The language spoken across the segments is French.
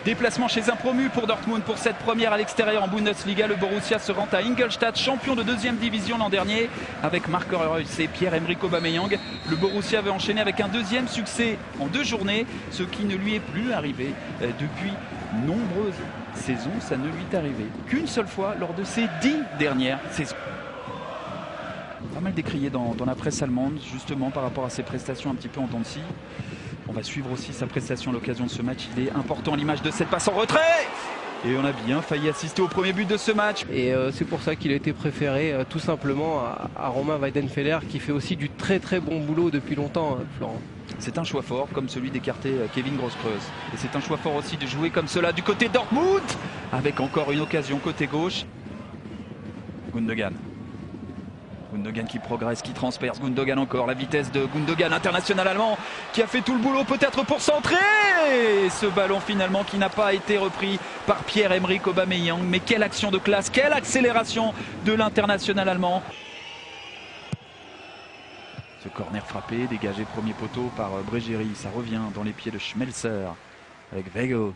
Déplacement chez un promu pour Dortmund pour cette première à l'extérieur en Bundesliga. Le Borussia se rend à Ingolstadt, champion de 2e division l'an dernier, avec Marco Reus et Pierre-Emerick Aubameyang. Le Borussia veut enchaîner avec un 2e succès en 2 journées, ce qui ne lui est plus arrivé depuis nombreuses saisons. Ça ne lui est arrivé qu'une seule fois lors de ses 10 dernières saisons. Pas mal décrié dans la presse allemande, justement par rapport à ses prestations un petit peu en dents de scie. On va suivre aussi sa prestation à l'occasion de ce match. Il est important à l'image de cette passe en retrait. Et on a bien failli assister au premier but de ce match. Et c'est pour ça qu'il a été préféré tout simplement à Romain Weidenfeller, qui fait aussi du très bon boulot depuis longtemps, Florent. C'est un choix fort comme celui d'écarter Kevin Grosskreuz. Et c'est un choix fort aussi de jouer comme cela du côté Dortmund, avec encore une occasion côté gauche. Gundogan. Gundogan qui progresse, qui transperce. Gundogan encore, la vitesse de Gundogan, international allemand, qui a fait tout le boulot peut-être pour centrer. Et ce ballon finalement qui n'a pas été repris par Pierre-Emerick Aubameyang. Mais quelle action de classe, quelle accélération de l'international allemand. Ce corner frappé, dégagé premier poteau par Brégerie. Ça revient dans les pieds de Schmelzer avec Weigl.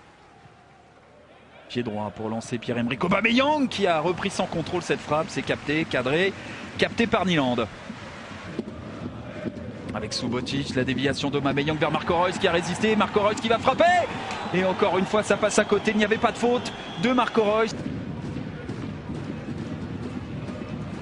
Pied droit pour lancer Pierre-Emerick Aubameyang qui a repris sans contrôle cette frappe. C'est capté, cadré, capté par Nyland. Avec Subotic, la déviation d'Aubameyang vers Marco Reus qui a résisté. Marco Reus qui va frapper. Et encore une fois, ça passe à côté. Il n'y avait pas de faute de Marco Reus.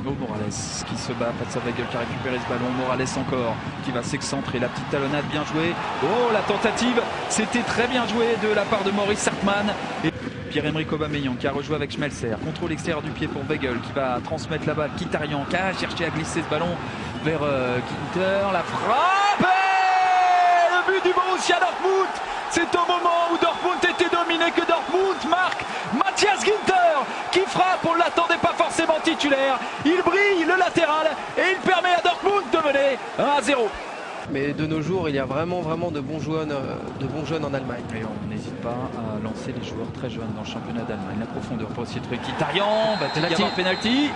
Morales qui se bat face à Weigl qui a récupéré ce ballon. Morales encore qui va s'excentrer. La petite talonnade bien jouée. Oh, la tentative, c'était très bien joué de la part de Maurice Hartmann. Et Pierre-Emerick Aubameyang qui a rejoué avec Schmelzer. Contrôle extérieur du pied pour Weigl qui va transmettre la balle. Mkhitaryan qui a cherché à glisser ce ballon vers Ginter. La frappe et le but du Borussia Dortmund. C'est au moment où Dortmund était dominé que Dortmund marque. Matthias Ginter qui frappe, on ne l'attendait pas forcément titulaire. Il brille le latéral et il permet à Dortmund de mener 1-0. Mais de nos jours, il y a vraiment de bons jeunes en Allemagne. Et on n'hésite pas à lancer les joueurs très jeunes dans le championnat d'Allemagne. La profondeur pour essayer de trouver Mkhitaryan. Il y avoir penalty.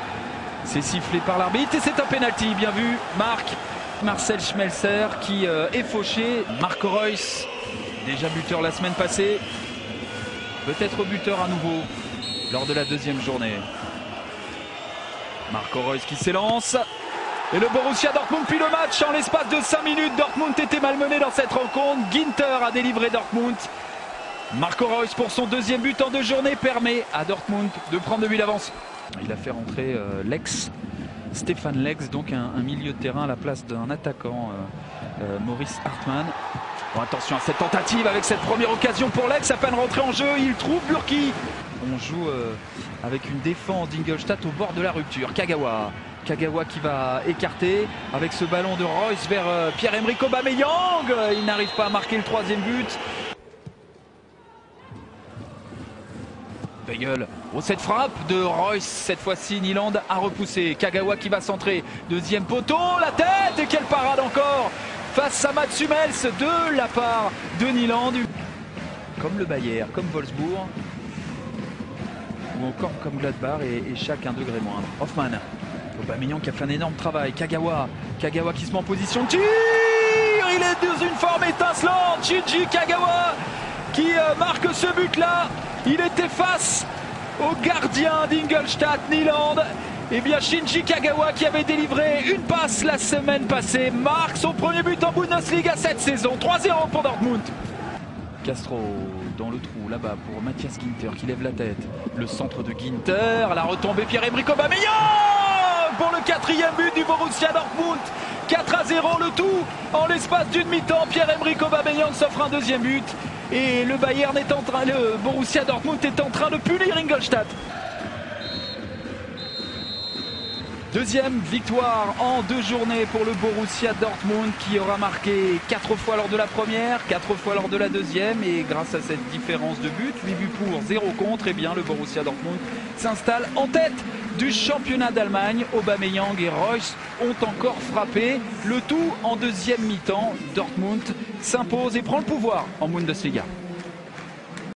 C'est sifflé par l'arbitre et c'est un penalty. Bien vu, Marcel Schmelzer qui est fauché. Marco Reus, déjà buteur la semaine passée. Peut-être buteur à nouveau lors de la 2e journée. Marco Reus qui s'élance. Et le Borussia Dortmund puis le match en l'espace de 5 minutes. Dortmund était malmené dans cette rencontre. Ginter a délivré Dortmund. Marco Reus pour son 2e but en 2 journées permet à Dortmund de prendre 2 buts d'avance. Il a fait rentrer Stefan Lex, donc un milieu de terrain à la place d'un attaquant, Maurice Hartmann. Bon, attention à cette tentative avec cette première occasion pour Lex, à peine rentré en jeu, il trouve Burki. On joue avec une défense d'Ingolstadt au bord de la rupture. Kagawa qui va écarter avec ce ballon de Reus vers Pierre-Emerick Aubameyang. Il n'arrive pas à marquer le 3e but. Weigl. Oh, cette frappe de Reus, cette fois-ci Nyland a repoussé. Kagawa qui va centrer. 2e poteau, la tête et quelle parade encore face à Mats Hummels de la part de Nyland. Comme le Bayern, comme Wolfsburg ou encore comme Gladbach et chaque un degré moindre. Hoffmann. Aubameyang qui a fait un énorme travail. Kagawa qui se met en position de tir. Il est dans une forme étincelante. Shinji Kagawa qui marque ce but-là. Il était face au gardien d'Ingolstadt, Nyland. Et bien Shinji Kagawa qui avait délivré une passe la semaine passée marque son premier but en Bundesliga cette saison. 3-0 pour Dortmund. Castro dans le trou là-bas pour Matthias Ginter qui lève la tête. Le centre de Ginter, la retombée Pierre-Emerick Aubameyang pour le 4e but du Borussia Dortmund. 4-0 le tout en l'espace d'une mi-temps. Pierre-Emerick Aubameyang s'offre un 2e but. Et le Borussia Dortmund est en train de punir Ingolstadt. 2e victoire en 2 journées pour le Borussia Dortmund qui aura marqué 4 fois lors de la première, 4 fois lors de la 2e. Et grâce à cette différence de but, 8 buts pour, 0 contre, et bien le Borussia Dortmund s'installe en tête du championnat d'Allemagne. Aubameyang et Reus ont encore frappé. Le tout en 2e mi-temps. Dortmund s'impose et prend le pouvoir en Bundesliga.